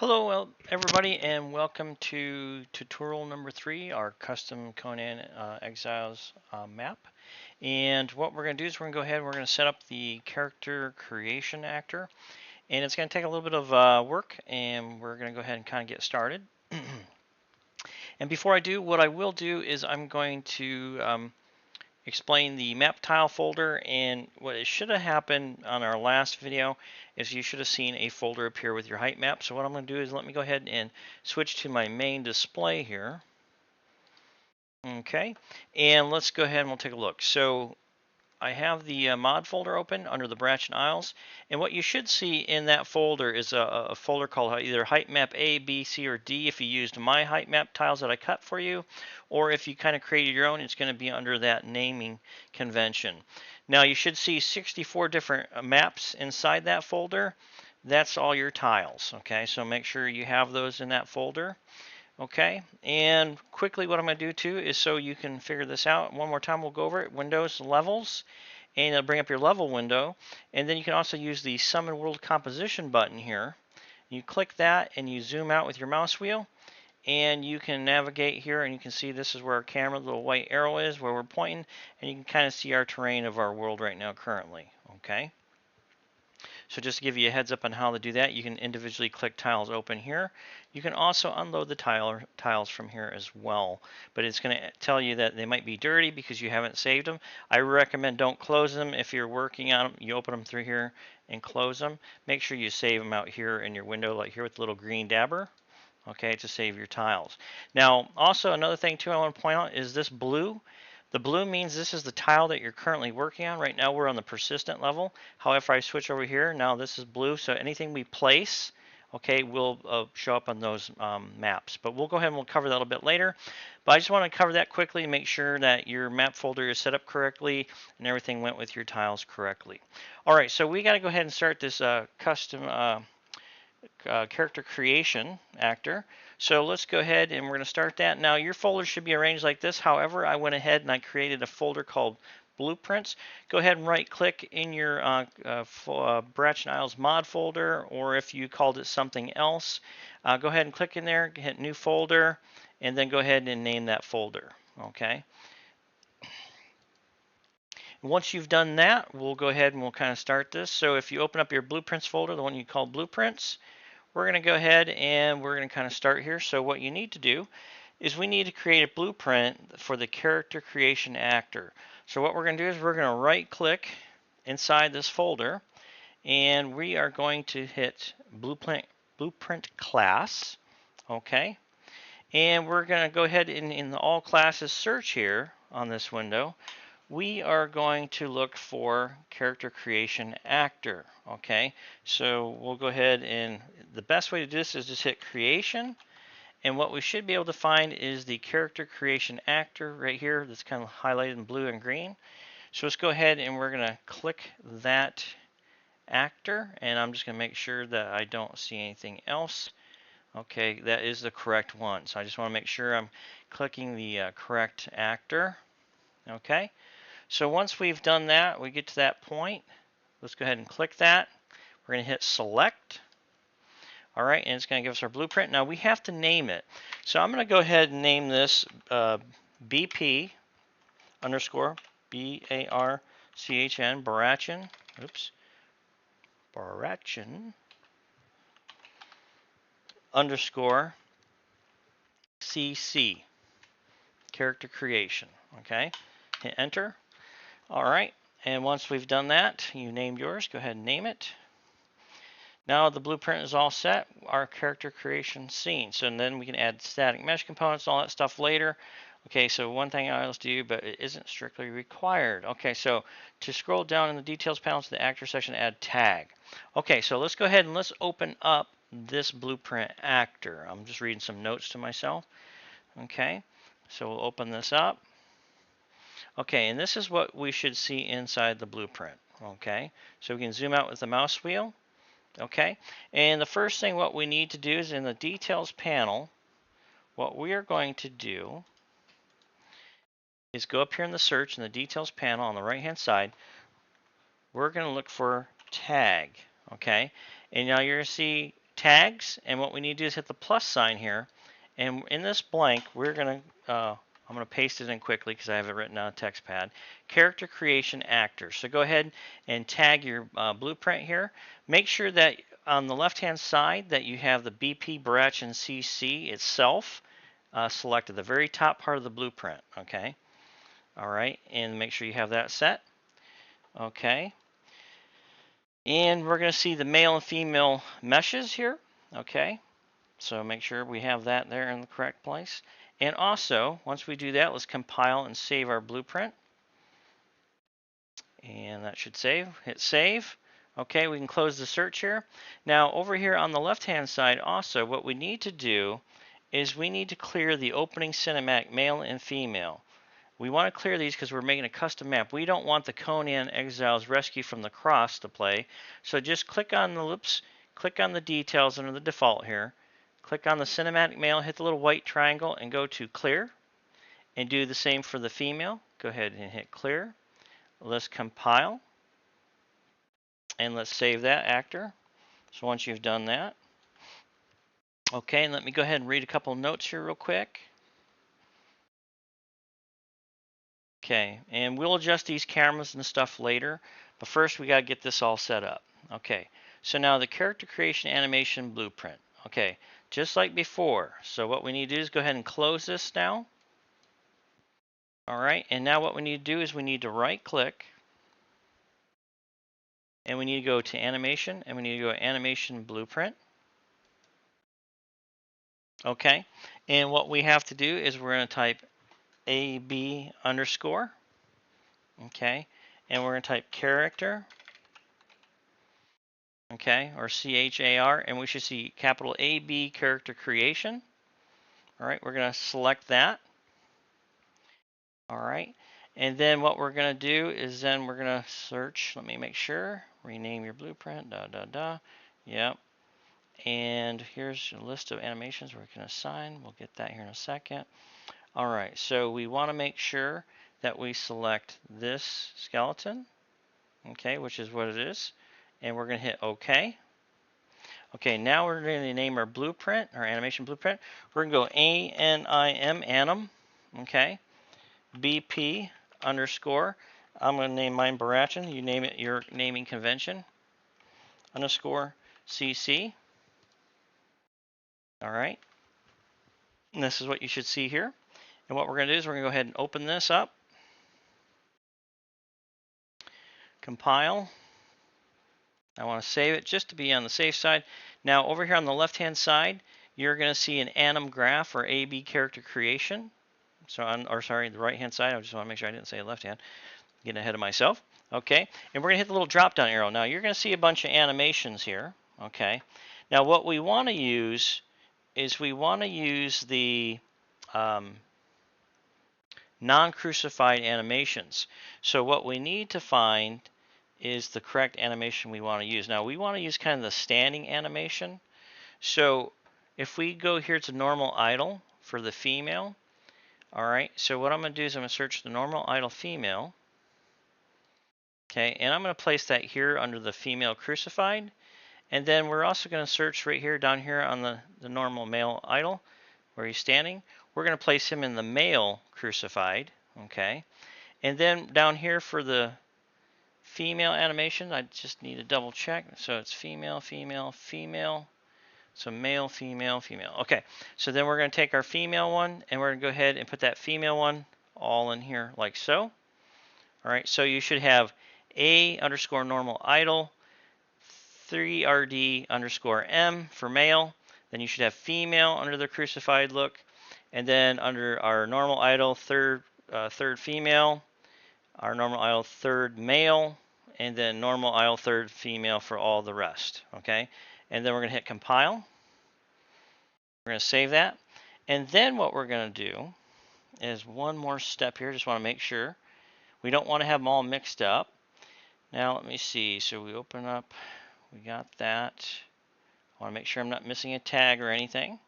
Hello, everybody, and welcome to tutorial number 3, our custom Conan Exiles map. And what we're going to do is we're going to go ahead and we're going to set up the character creation actor. And it's going to take a little bit of work, and we're going to go ahead and kind of get started. And before I do, what I will do is I'm going to explain the map tile folder, and what it should have happened on our last video is you should have seen a folder appear with your height map. So what I'm going to do is let me go ahead and switch to my main display here. Okay, and let's go ahead and we'll take a look. So I have the mod folder open under the Branch and Isles, and what you should see in that folder is a folder called either height map A, B, C, or D if you used my height map tiles that I cut for you, or if you kind of created your own, it's going to be under that naming convention. Now you should see 64 different maps inside that folder. That's all your tiles, okay? So make sure you have those in that folder. Okay, and quickly what I'm going to do too is so you can figure this out. One more time we'll go over it. Windows, Levels, and it'll bring up your level window. And then you can also use the Summon World Composition button here. You click that and you zoom out with your mouse wheel. And you can navigate here and you can see this is where our camera, the little white arrow is, where we're pointing. And you can kind of see our terrain of our world right now currently. Okay. So just to give you a heads up on how to do that, you can individually click tiles open here. You can also unload the tiles from here as well, but it's going to tell you that they might be dirty because you haven't saved them. I recommend don't close them. If you're working on them, you open them through here and close them. Make sure you save them out here in your window, like here with the little green dabber, okay, to save your tiles. Now, also another thing too I want to point out is this blue. The blue means this is the tile that you're currently working on. Right now we're on the persistent level. However, I switch over here, now this is blue, so anything we place, okay, will show up on those maps. But we'll go ahead and we'll cover that a little bit later. But I just want to cover that quickly, make sure that your map folder is set up correctly and everything went with your tiles correctly. All right, so we got to go ahead and start this custom character creation actor. So let's go ahead and we're going to start that. Now your folder should be arranged like this. However, I went ahead and I created a folder called Blueprints. Go ahead and right click in your Branch and Isles mod folder, or if you called it something else, go ahead and click in there, hit new folder, and then go ahead and name that folder. Okay. Once you've done that, we'll go ahead and we'll kind of start this. So if you open up your Blueprints folder, the one you call Blueprints, we're going to go ahead and we're going to kind of start here. So what you need to do is we need to create a blueprint for the character creation actor. So what we're going to do is we're going to right click inside this folder and we are going to hit blueprint class. Okay. And we're going to go ahead and in the all classes search here on this window, we are going to look for character creation actor. Okay, so we'll go ahead and the best way to do this is just hit creation, and what we should be able to find is the character creation actor right here that's kind of highlighted in blue and green. So let's go ahead and we're going to click that actor, and I'm just going to make sure that I don't see anything else. Okay, that is the correct one, so I just want to make sure I'm clicking the correct actor. Okay. So once we've done that, we get to that point. Let's go ahead and click that. We're going to hit select. All right, and it's going to give us our blueprint. Now we have to name it. So I'm going to go ahead and name this BP underscore BARCHN, Barachin. Oops. Barachin underscore CC, character creation. Okay, hit enter. All right, and once we've done that, you named yours, go ahead and name it. Now the blueprint is all set, our character creation scene. So then we can add static mesh components, all that stuff later. Okay, so one thing I always do, but it isn't strictly required. Okay, so to scroll down in the details panel to the actor section, add tag. Okay, so let's go ahead and let's open up this blueprint actor. I'm just reading some notes to myself. Okay, so we'll open this up. Okay, and this is what we should see inside the blueprint. Okay, so we can zoom out with the mouse wheel. Okay, and the first thing what we need to do is in the details panel, what we are going to do is go up here in the search in the details panel on the right hand side. We're going to look for tag. Okay, and now you're going to see tags, and what we need to do is hit the plus sign here. And in this blank, we're going to, I'm going to paste it in quickly because I have it written on a text pad. Character creation actor. So go ahead and tag your blueprint here. Make sure that on the left-hand side that you have the BP Barach and CC itself selected, the very top part of the blueprint. Okay. All right, and make sure you have that set. Okay. And we're going to see the male and female meshes here. Okay. So make sure we have that there in the correct place. And also, once we do that, let's compile and save our blueprint. And that should save. Hit save. Okay, we can close the search here. Now, over here on the left-hand side also, what we need to do is we need to clear the opening cinematic male and female. We want to clear these because we're making a custom map. We don't want the Conan Exiles Rescue from the Cross to play. So just click on the details under the default here. Click on the cinematic male, hit the little white triangle, and go to clear. And do the same for the female. Go ahead and hit clear. Let's compile. And let's save that actor. So once you've done that. Okay, and let me go ahead and read a couple notes here real quick. Okay, and we'll adjust these cameras and stuff later, but first we got to get this all set up. Okay, so now the character creation animation blueprint. Okay, just like before. So what we need to do is go ahead and close this now. All right, and now what we need to do is we need to right click, and we need to go to animation, and we need to go to animation blueprint. Okay, and what we have to do is we're going to type AB underscore. Okay, and we're going to type character. Okay, or CHAR, and we should see capital AB character creation. All right, we're going to select that. All right, and then what we're going to do is then we're going to search. Let me make sure. Rename your blueprint. Yep. And here's a list of animations we can assign. We'll get that here in a second. All right, so we want to make sure that we select this skeleton. Okay, which is what it is, and we're going to hit OK. Okay, now we're going to name our blueprint, our animation blueprint. We're going to go anim, okay, BP underscore. I'm going to name mine Barachin. You name it your naming convention. Underscore CC. All right. And this is what you should see here. And what we're going to do is we're going to go ahead and open this up. Compile. I want to save it just to be on the safe side. Now over here on the left-hand side, you're going to see an anim graph or AB character creation. So the right-hand side. I just want to make sure I didn't say left-hand. Getting ahead of myself. Okay, and we're going to hit the little drop-down arrow. Now you're going to see a bunch of animations here. Okay. Now what we want to use is we want to use the non-crucified animations. So what we need to find is the correct animation we want to use. Now we want to use kind of the standing animation. So if we go here to normal idle for the female, all right, so what I'm going to do is I'm going to search the normal idle female. Okay, and I'm going to place that here under the female crucified. And then we're also going to search right here down here on the normal male idle where he's standing. We're going to place him in the male crucified. Okay, and then down here for the female animation, I just need to double check. So it's female, female, female. So male, female, female. Okay, so then we're going to take our female one and we're going to go ahead and put that female one all in here like so. All right, so you should have A underscore normal idle 3RD underscore M for male. Then you should have female under the crucified look. And then under our normal idle third female, our normal idle third male, and then normal idle third female for all the rest. Okay, and then we're going to hit compile. We're going to save that. And then what we're going to do is one more step here. Just want to make sure. We don't want to have them all mixed up. Now let me see. So we open up. We got that. I want to make sure I'm not missing a tag or anything.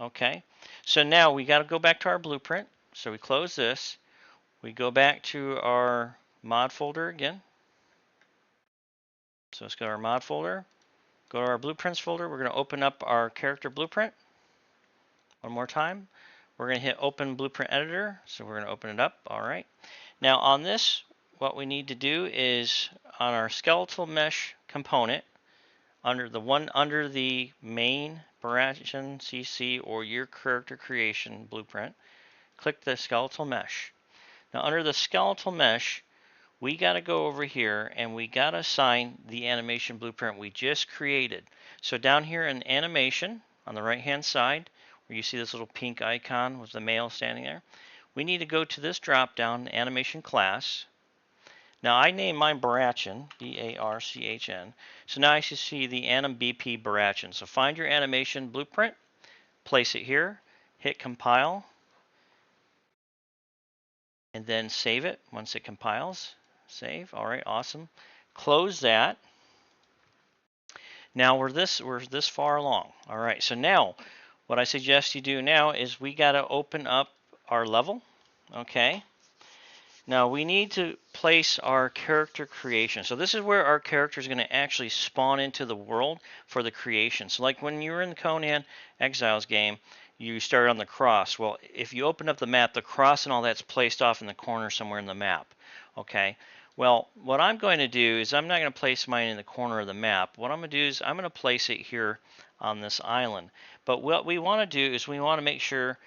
Okay. So now we got to go back to our blueprint. So we close this. We go back to our mod folder again. So let's go to our mod folder. Go to our blueprints folder. We're going to open up our character blueprint one more time. We're going to hit open blueprint editor. So we're going to open it up. All right. Now on this, what we need to do is on our skeletal mesh component, under the main Barachan CC or your character creation blueprint, click the skeletal mesh. Now under the skeletal mesh, we got to go over here and we got to assign the animation blueprint we just created. So down here in animation on the right hand side, where you see this little pink icon with the male standing there, we need to go to this drop down, animation class. Now I named mine Barachan, B-A-R-C-H-N. So now I should see the Anim BP Barachan. So find your animation blueprint, place it here, hit compile, and then save it once it compiles. Save. All right, awesome. Close that. Now we're this far along. All right, so now what I suggest you do now is we got to open up our level. Okay. Now we need to place our character creation. So this is where our character is going to actually spawn into the world for the creation. So like when you were in the Conan Exiles game, you started on the cross. Well, if you open up the map, the cross and all that's placed off in the corner somewhere in the map. Okay. Well, what I'm going to do is I'm not going to place mine in the corner of the map. What I'm going to do is I'm going to place it here on this island. But what we want to do is we want to make sure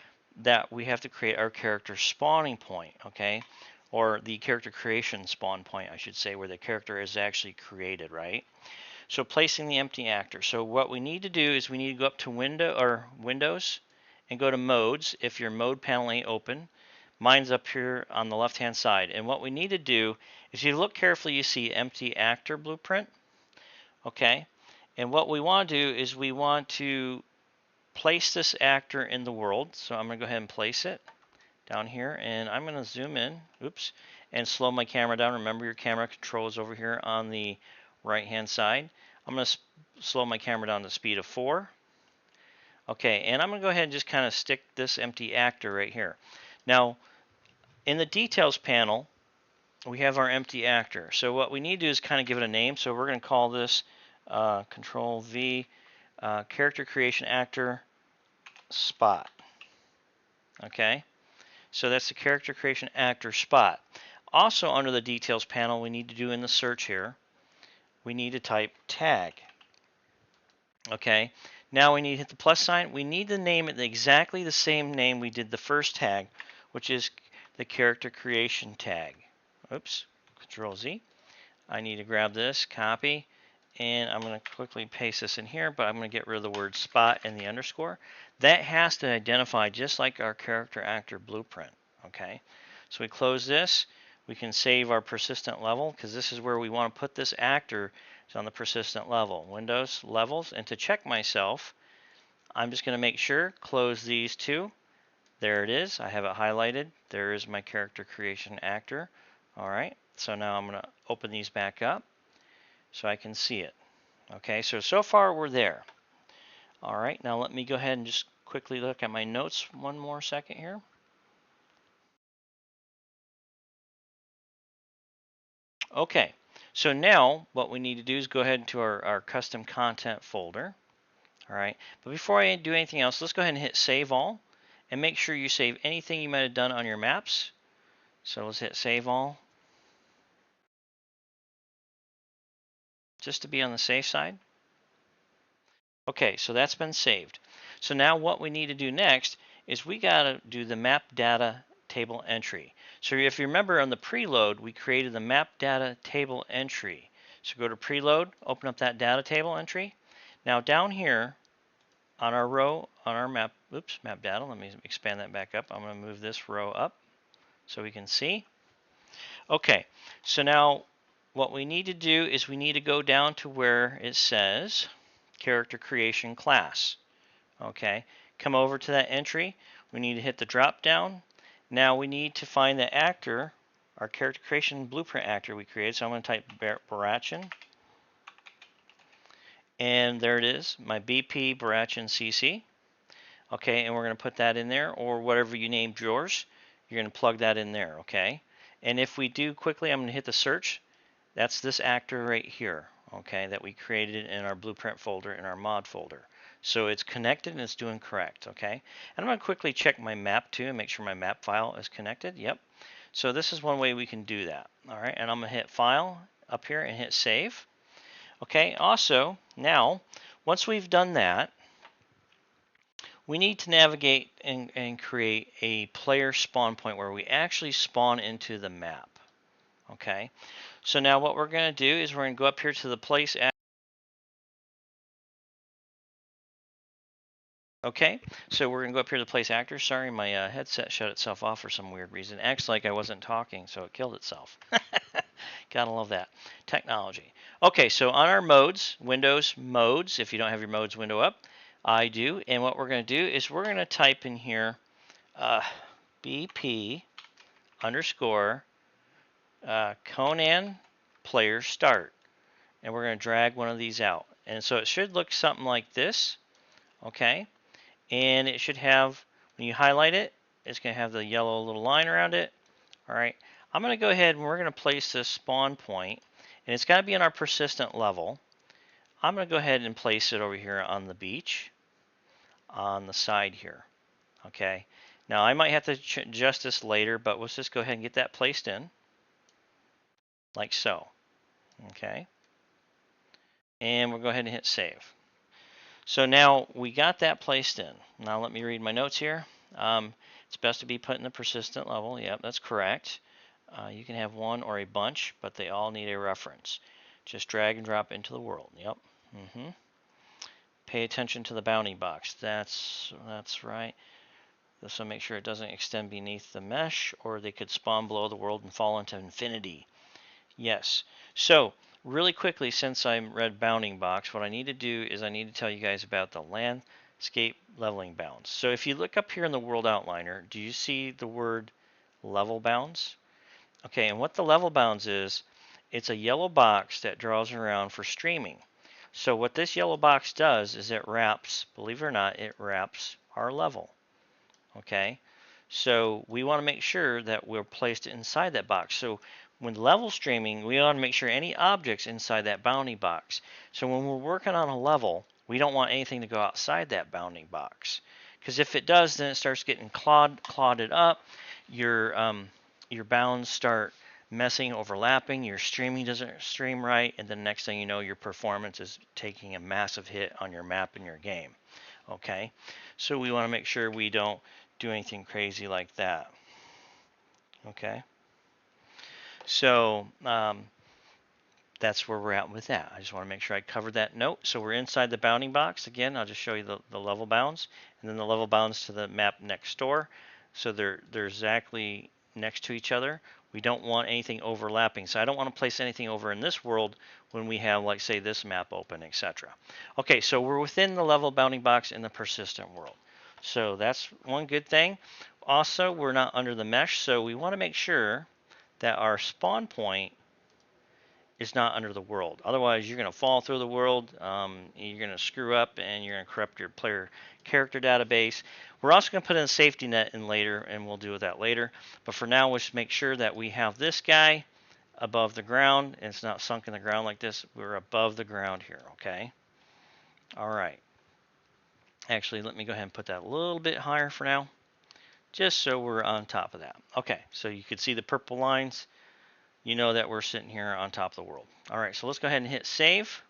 that we have to create our character spawning point. Okay. Or the character creation spawn point, I should say, where the character is actually created, right? So placing the empty actor. So what we need to do is we need to go up to Windows and go to Modes if your mode panel ain't open. Mine's up here on the left-hand side. And what we need to do is, if you look carefully, you see empty actor blueprint. Okay. And what we want to do is we want to place this actor in the world. So I'm going to go ahead and place it down here, and I'm going to zoom in, and slow my camera down. Remember, your camera control is over here on the right hand side. I'm going to slow my camera down to the speed of 4. Okay, and I'm going to go ahead and just kind of stick this empty actor right here. Now, in the details panel, we have our empty actor. So what we need to do is kind of give it a name. So we're going to call this Control V, character creation actor spot. Okay. So that's the character creation actor spot. Also under the details panel, we need to do in the search here, we need to type tag. Okay, now we need to hit the plus sign. We need to name it exactly the same name we did the first tag, which is the character creation tag. Oops, Control Z. I need to grab this, copy, and I'm going to quickly paste this in here, but I'm going to get rid of the word spot and the underscore. That has to identify just like our character actor blueprint. Okay, so we close this. We can save our persistent level because this is where we want to put this actor. It's on the persistent level. Windows, levels, and to check myself, I'm just going to make sure, close these two. There it is. I have it highlighted. There is my character creation actor. All right, so now I'm going to open these back up so I can see it. Okay, so far we're there. All right, now let me go ahead and just quickly look at my notes one more second here. Okay, so now what we need to do is go ahead to our custom content folder. All right, but before I do anything else, let's go ahead and hit save all and make sure you save anything you might have done on your maps. So let's hit save all just to be on the safe side. Okay, so that's been saved. So now what we need to do next is we got to do the map data table entry. So if you remember on the preload, we created the map data table entry. So go to preload, open up that data table entry. Now down here on our row, on our map data, let me expand that back up. I'm going to move this row up so we can see. Okay, so now what we need to do is we need to go down to where it says character creation class. Okay, come over to that entry. We need to hit the drop down. Now we need to find the actor, our character creation blueprint actor we created. So I'm going to type Barachan. And there it is, my BP Barachan CC. Okay, and we're going to put that in there, or whatever you named yours. You're going to plug that in there, okay? And if we do quickly, I'm going to hit the search. That's this actor right here, okay, that we created in our blueprint folder in our mod folder. So it's connected and it's doing correct, okay? And I'm going to quickly check my map too and make sure my map file is connected. Yep. So this is one way we can do that. All right, and I'm going to hit File up here and hit Save. Okay, also, now, once we've done that, we need to navigate and create a player spawn point where we actually spawn into the map. Okay, so now what we're going to do is we're going to go up here to the place. Okay, so we're going to go up here to place actors. Sorry, my headset shut itself off for some weird reason. Acts like I wasn't talking, so it killed itself. Gotta love that. Technology. Okay, so on our modes, Windows modes, if you don't have your modes window up, I do. And what we're going to do is we're going to type in here BP underscore Conan player start. And we're going to drag one of these out. And so it should look something like this. Okay. And it should have, when you highlight it, it's going to have the yellow little line around it. All right, I'm going to go ahead and we're going to place this spawn point, and it's got to be on our persistent level. I'm going to go ahead and place it over here on the beach, on the side here. Okay, now I might have to adjust this later, but let's just go ahead and get that placed in, like so. Okay, and we'll go ahead and hit save. So now we got that placed in. Now let me read my notes here. It's best to be put in the persistent level. Yep, that's correct. You can have one or a bunch, but they all need a reference. Just drag and drop into the world. Yep. Pay attention to the bounty box. That's right. This will make sure it doesn't extend beneath the mesh, or they could spawn below the world and fall into infinity. Yes. So really quickly, since I read bounding box, what I need to do is I need to tell you guys about the landscape leveling bounds. So if you look up here in the world outliner, do you see the word level bounds? Okay, and what the level bounds is, it's a yellow box that draws around for streaming. So what this yellow box does is it wraps, believe it or not, it wraps our level. Okay, so we want to make sure that we're placed inside that box. So when level streaming, we want to make sure any objects inside that bounding box. So when we're working on a level, we don't want anything to go outside that bounding box, because if it does, then it starts getting clodded up. Your bounds start messing, overlapping. Your streaming doesn't stream right, and then next thing you know, your performance is taking a massive hit on your map and your game. Okay, so we want to make sure we don't do anything crazy like that. Okay, so that's where we're at with that. I just want to make sure I covered that note. So we're inside the bounding box. Again, I'll just show you the level bounds, and then the level bounds to the map next door. So they're exactly next to each other. We don't want anything overlapping. So I don't want to place anything over in this world when we have, like, say, this map open, etc. Okay, so we're within the level bounding box in the persistent world. So that's one good thing. Also, we're not under the mesh, so we want to make sure that our spawn point is not under the world. Otherwise, you're going to fall through the world, you're going to screw up, and you're going to corrupt your player character database. We're also going to put in a safety net in later, and we'll deal with that later. But for now, let's make sure that we have this guy above the ground, and it's not sunk in the ground like this. We're above the ground here, okay? All right. Actually, let me go ahead and put that a little bit higher for now, just so we're on top of that. Okay, so you can see the purple lines. You know that we're sitting here on top of the world. All right, so let's go ahead and hit save.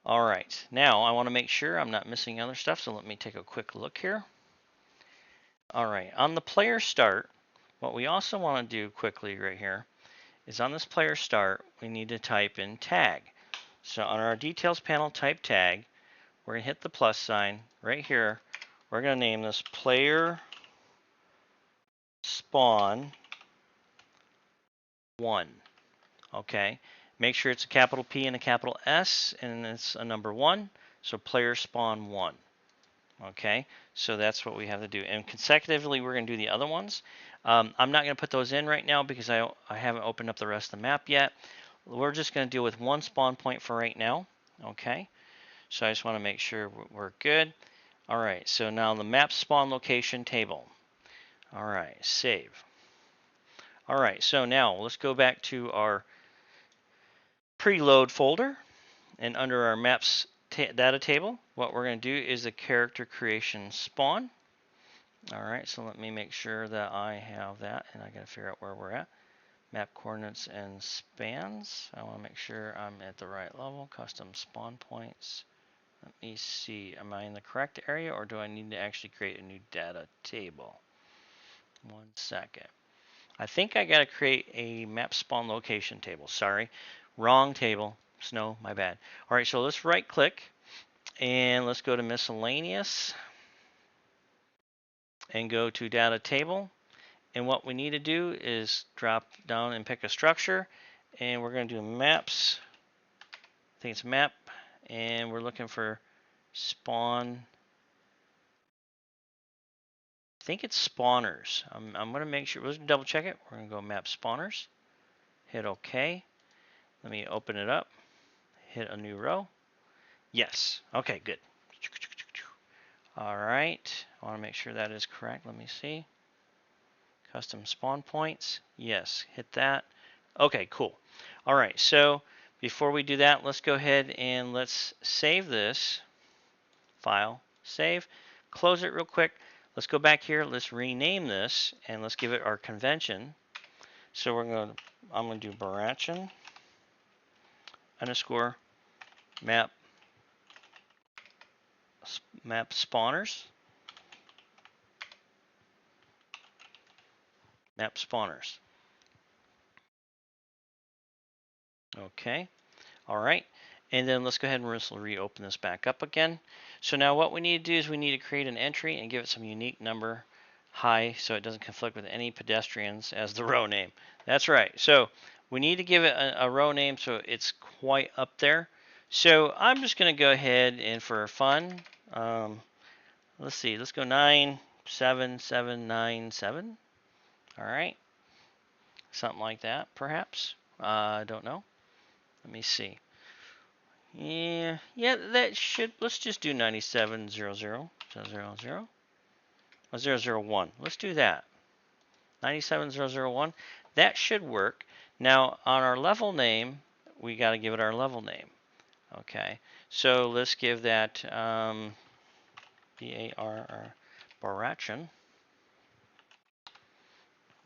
All right, now I want to make sure I'm not missing other stuff, so let me take a quick look here. All right, on the player start, what we also want to do quickly right here is on this player start, we need to type in tag. So on our details panel, type tag. We're going to hit the plus sign right here. We're going to name this player spawn 1. Okay, make sure it's a capital P and a capital S, and it's a number 1. So player spawn 1. Okay, so that's what we have to do. And consecutively, we're going to do the other ones. I'm not going to put those in right now because I haven't opened up the rest of the map yet. We're just going to deal with one spawn point for right now. Okay, so I just want to make sure we're good. All right, so now the map spawn location table. All right, save. All right, so now let's go back to our preload folder, and under our maps data table, what we're going to do is the character creation spawn. All right, so let me make sure that I have that, and I got to figure out where we're at. Map coordinates and spans. I want to make sure I'm at the right level. Custom spawn points. Let me see, am I in the correct area, or do I need to actually create a new data table? 1 second. I think I got to create a map spawn location table. Sorry, wrong table. Snow, my bad. All right, so let's right click and let's go to miscellaneous and go to data table. And what we need to do is drop down and pick a structure, and we're going to do maps. I think it's map, and we're looking for spawn. I think it's spawners. I'm going to make sure, let's double check it. We're going to go map spawners, hit OK. Let me open it up, hit a new row. Yes, okay, good. All right, I want to make sure that is correct. Let me see. Custom spawn points, yes, hit that. Okay, cool. All right, so before we do that, let's go ahead and let's save this file, save, close it real quick. Let's go back here, let's rename this, and let's give it our convention. So I'm going to do Barachin underscore map spawners. Map spawners. Okay. All right. And then let's go ahead and reopen this back up again. So now what we need to do is we need to create an entry and give it some unique number high so it doesn't conflict with any pedestrians as the row name. That's right. So we need to give it a row name so it's quite up there. So I'm just going to go ahead and for fun, let's see, let's go 97797. All right. Something like that, perhaps. I don't know. Let me see. Yeah, that should, let's just do 9700, 001. Let's do that. 97001. That should work. Now, on our level name, we got to give it our level name. Okay, so let's give that B-A-R-R, Barachin.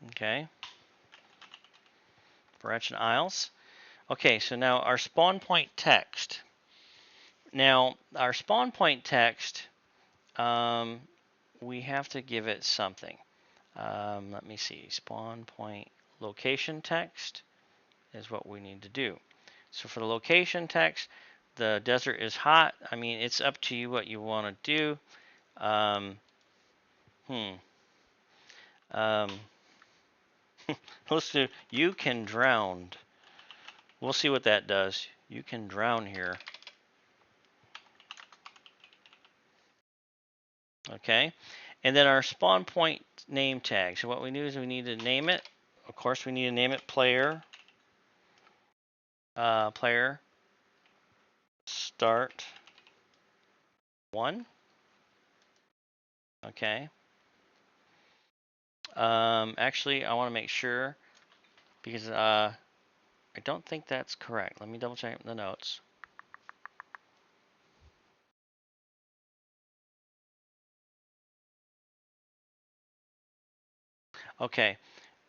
Okay, Barachin Isles. Okay, so now our spawn point text. Now, our spawn point text, we have to give it something. Let me see. Spawn point location text is what we need to do. So for the location text, the desert is hot. I mean, it's up to you what you want to do. Let's do, you can drown. We'll see what that does. You can drown here. Okay. And then our spawn point name tag. So what we do is we need to name it. Of course, we need to name it player. Player start 1. Okay. Actually, I want to make sure because I don't think that's correct. Let me double check the notes. Okay,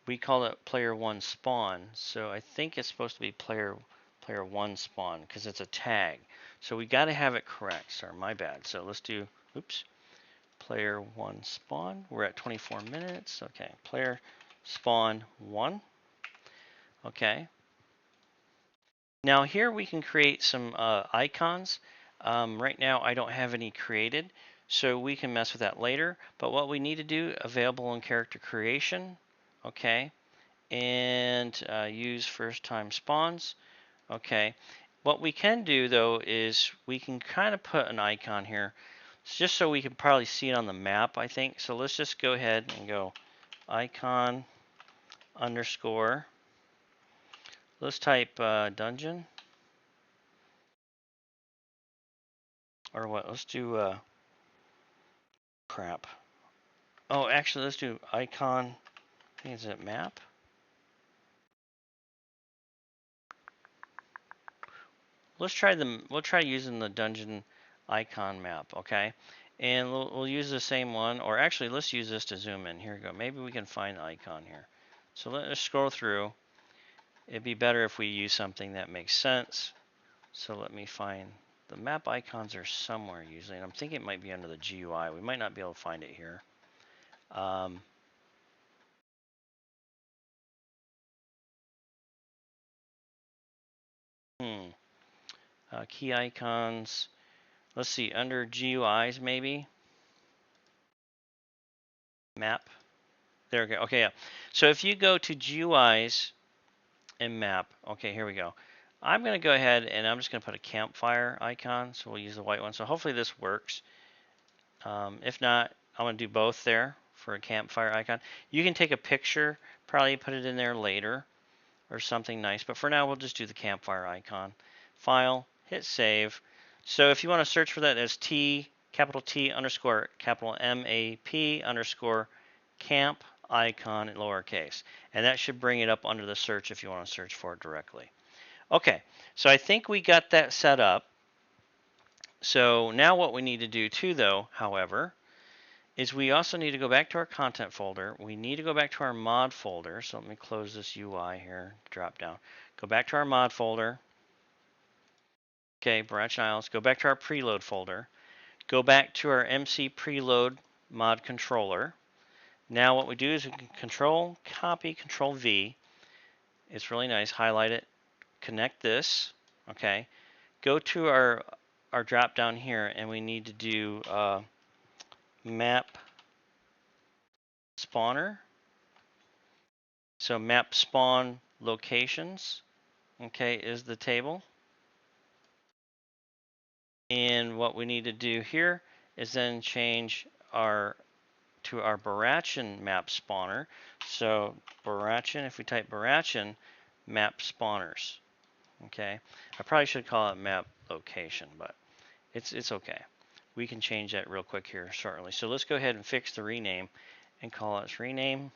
we call it player 1 spawn, so I think it's supposed to be player 1 spawn because it's a tag. So we got to have it correct. Sorry, my bad. So let's do, oops, player 1 spawn. We're at 24 minutes. Okay, player spawn 1. Okay. Now here we can create some icons. Right now I don't have any created, so we can mess with that later. But what we need to do, available in character creation, okay, and use first time spawns, okay. What we can do though is we can kind of put an icon here, just so we can probably see it on the map, I think. So let's just go ahead and go icon underscore. Let's type dungeon. Or what? Let's do crap. Oh, actually, let's do icon. I think it's a map. let's try them. We'll try using the dungeon icon map, okay? And we'll use the same one, or actually, let's use this to zoom in. Here we go. Maybe we can find the icon here. So let's scroll through. It'd be better if we use something that makes sense. So let me find the map icons are somewhere usually, and I'm thinking it might be under the GUI. We might not be able to find it here. Um, hmm. Key icons. Let's see, under GUIs maybe. Map. There we go. Okay, yeah. So if you go to GUIs and map, okay, here we go. I'm going to go ahead and I'm just going to put a campfire icon. So we'll use the white one. So hopefully this works. If not, I'm going to do both there for a campfire icon. You can take a picture, probably put it in there later or something nice. But for now, we'll just do the campfire icon. File, hit save. So if you want to search for that as capital T underscore capital MAP underscore camp icon in lowercase. And that should bring it up under the search if you want to search for it directly. Okay, so I think we got that set up. So now what we need to do too, though, however, is we also need to go back to our content folder. We need to go back to our mod folder. So let me close this UI here, drop down. Go back to our mod folder. Okay, branch Isles. Go back to our preload folder. Go back to our MC preload mod controller. Now what we do is we can control copy, control V. It's really nice. Highlight it. Connect this. Okay. Go to our drop down here, and we need to do map spawner. So map spawn locations, okay, is the table. And what we need to do here is then change to our Barachan map spawner. So Barachan, if we type Barachan, map spawners. Okay, I probably should call it map location, but it's okay. We can change that real quick here shortly. So let's go ahead and fix the rename and call it rename.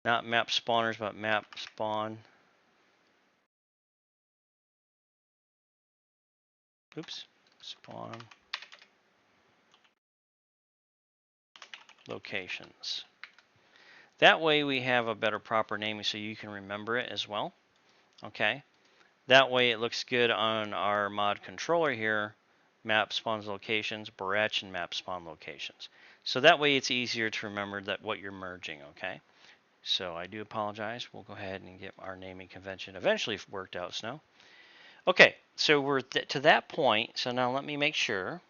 Not map spawners, but map spawn. Oops, spawn locations. That way we have a better proper naming so you can remember it as well. Okay. That way it looks good on our mod controller here. Map spawns locations, Barach and map spawn locations. So that way it's easier to remember that what you're merging, okay? So I do apologize. We'll go ahead and get our naming convention eventually worked out, Snow. Okay, so we're to that point. So now let me make sure.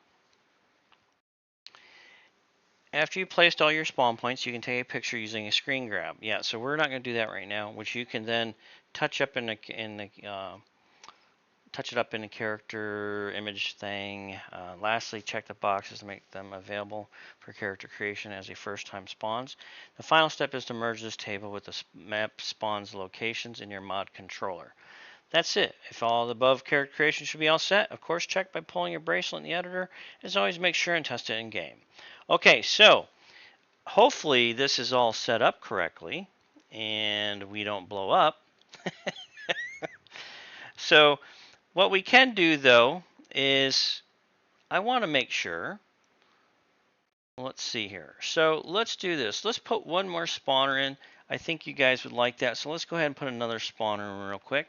After you placed all your spawn points, you can take a picture using a screen grab. Yeah, so we're not going to do that right now, which you can then touch up touch it up in a character image thing. Lastly, check the boxes to make them available for character creation as a first time spawns. The final step is to merge this table with the map spawns locations in your mod controller. That's it. If all the above character creation should be all set, of course, check by pulling your bracelet in the editor. As always, make sure and test it in game. Okay, so hopefully this is all set up correctly and we don't blow up. So what we can do though is I want to make sure. Let's see here. So let's do this. Let's put one more spawner in. I think you guys would like that. So let's go ahead and put another spawner in real quick.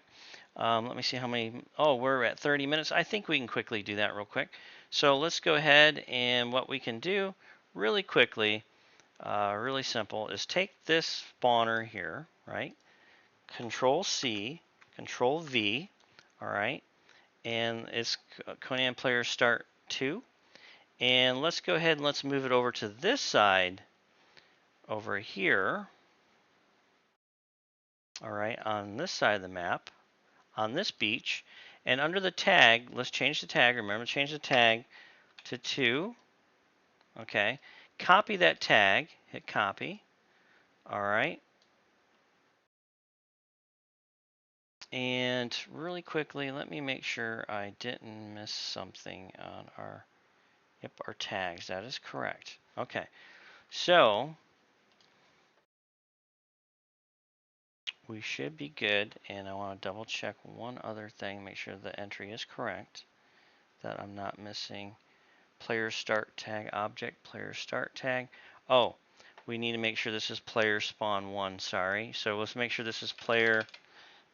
Let me see how many. Oh, we're at 30 minutes. I think we can quickly do that real quick. So let's go ahead and what we can do really quickly, really simple, is take this spawner here, right? Control C, Control V, all right? And it's Conan player start 2. And let's go ahead and let's move it over to this side over here. All right, on this side of the map, on this beach. And under the tag, let's change the tag. Remember to change the tag to 2. Okay. Copy that tag. Hit copy. All right. And really quickly, let me make sure I didn't miss something on our tags. That is correct. Okay. So we should be good. And I want to double check one other thing, make sure the entry is correct, that I'm not missing. Player start tag object, player start tag. Oh, we need to make sure this is player spawn 1, sorry. So let's make sure this is player,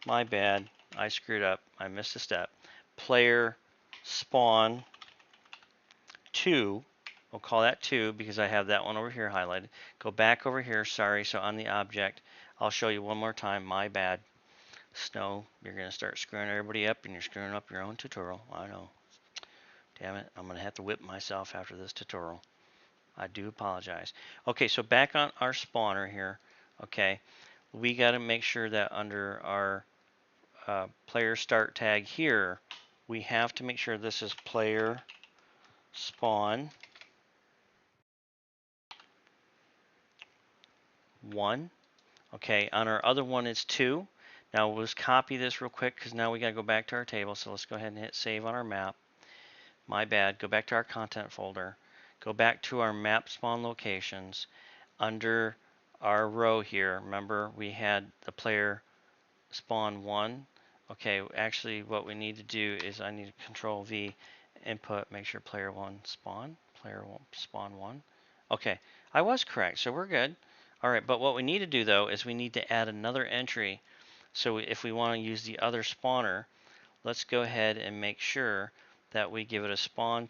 my bad, I screwed up, I missed a step. Player spawn 2, we'll call that 2 because I have that one over here highlighted. Go back over here, sorry, so on the object, I'll show you one more time, my bad. Snow, you're going to start screwing everybody up and you're screwing up your own tutorial. I know. Damn it, I'm going to have to whip myself after this tutorial. I do apologize. Okay, so back on our spawner here, okay, we got to make sure that under our player start tag here, we have to make sure this is player spawn 1. Okay, on our other one it's 2. Now we'll just copy this real quick because now we got to go back to our table. So let's go ahead and hit save on our map. My bad. Go back to our content folder. Go back to our map spawn locations. Under our row here, remember we had the player spawn 1. Okay, actually what we need to do is I need to control V input, make sure player 1 spawn, player 1 spawn 1. Okay, I was correct, so we're good. All right, but what we need to do though is we need to add another entry. So if we want to use the other spawner, let's go ahead and make sure that we give it a spawn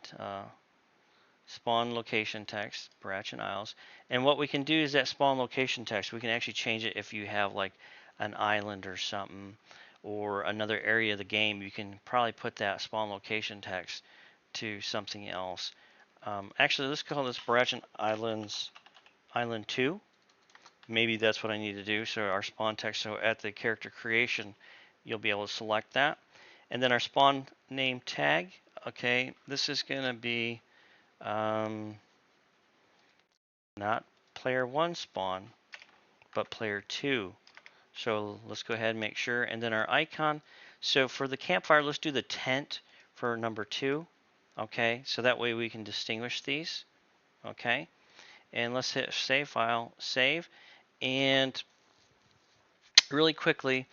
location text, Brach and Isles. And what we can do is that spawn location text, we can actually change it if you have like an island or something or another area of the game. You can probably put that spawn location text to something else. Actually, let's call this Brach and Islands Island 2. Maybe that's what I need to do. So our spawn text, so at the character creation, you'll be able to select that. And then our spawn name tag, okay, this is going to be not player 1 spawn, but player 2. So let's go ahead and make sure. And then our icon. So for the campfire, let's do the tent for number 2. Okay, so that way we can distinguish these. Okay, and let's hit save file, save. And really quickly,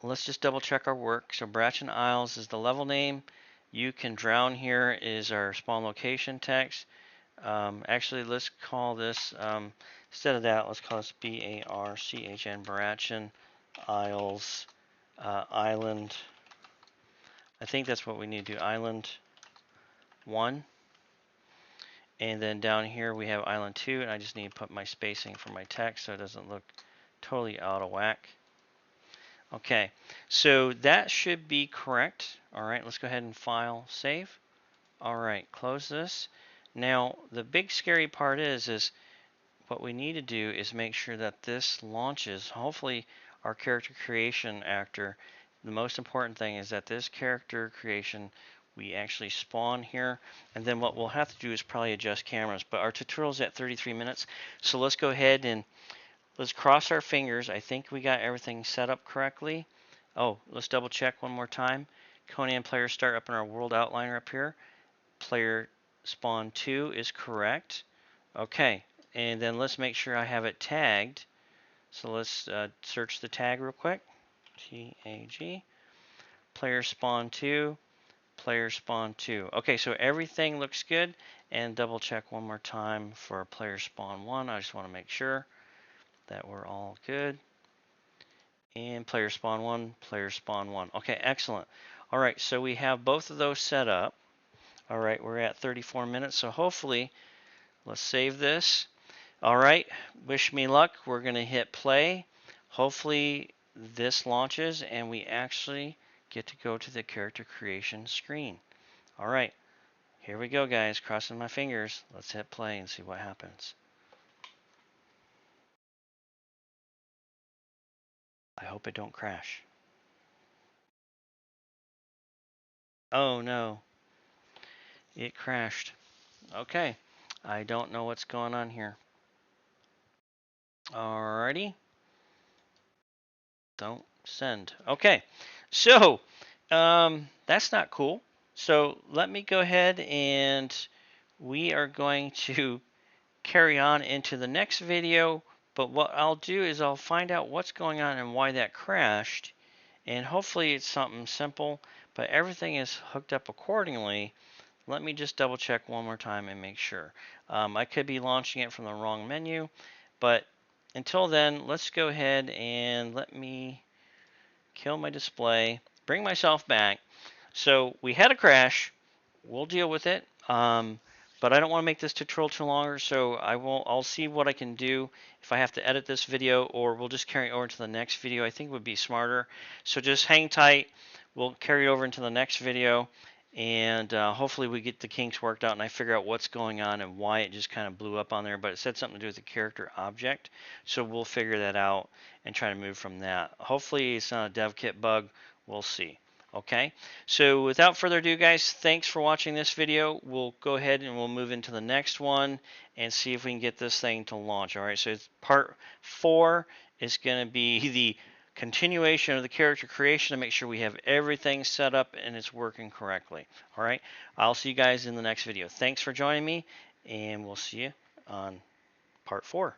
let's just double check our work. So Brach and Isles is the level name. You Can Drown here is our spawn location text. Actually, let's call this, instead of that, let's call this BARCHN, Barachan Isles, Island. I think that's what we need to do, Island 1. And then down here we have Island 2, and I just need to put my spacing for my text so it doesn't look totally out of whack. Okay, so that should be correct. All right, let's go ahead and file, save. All right, close this. Now, the big scary part is what we need to do is make sure that this launches. Hopefully, our character creation actor, the most important thing is that this character creation, we actually spawn here. And then what we'll have to do is probably adjust cameras. But our tutorial is at 33 minutes. So let's go ahead and let's cross our fingers. I think we got everything set up correctly. Oh, let's double check one more time. Conan player start up in our world outliner up here. Player spawn 2 is correct. Okay, and then let's make sure I have it tagged. So let's search the tag real quick. TAG. Player spawn 2. Player spawn 2. Okay, so everything looks good. And double check one more time for player spawn 1. I just want to make sure that we're all good. And player spawn 1, player spawn 1. Okay, excellent. All right, so we have both of those set up. All right, we're at 34 minutes, so hopefully, let's save this. All right, wish me luck. We're going to hit play. Hopefully, this launches and we actually get to go to the character creation screen. All right, here we go, guys. Crossing my fingers. Let's hit play and see what happens. I hope it don't crash. Oh, no. It crashed. Okay. I don't know what's going on here. Alrighty. Don't send. Okay. So, that's not cool. So let me go ahead and we are going to carry on into the next video But what I'll do is I'll find out what's going on and why that crashed, and hopefully it's something simple, but everything is hooked up accordingly. Let me just double check one more time and make sure. I could be launching it from the wrong menu, but until then, let's go ahead and let me kill my display, bring myself back. So we had a crash. We'll deal with it. But I don't want to make this tutorial too longer, so I'll see what I can do if I have to edit this video, or we'll just carry it over to the next video. I think would be smarter. So just hang tight. We'll carry it over into the next video, and hopefully we get the kinks worked out and I figure out what's going on and why it just kind of blew up on there. But it said something to do with the character object, so we'll figure that out and try to move from that. Hopefully it's not a dev kit bug. We'll see. Okay, so without further ado, guys, thanks for watching this video. We'll go ahead and we'll move into the next one and see if we can get this thing to launch. All right, so it's part 4 is going to be the continuation of the character creation to make sure we have everything set up and it's working correctly. All right, I'll see you guys in the next video. Thanks for joining me, and we'll see you on part 4.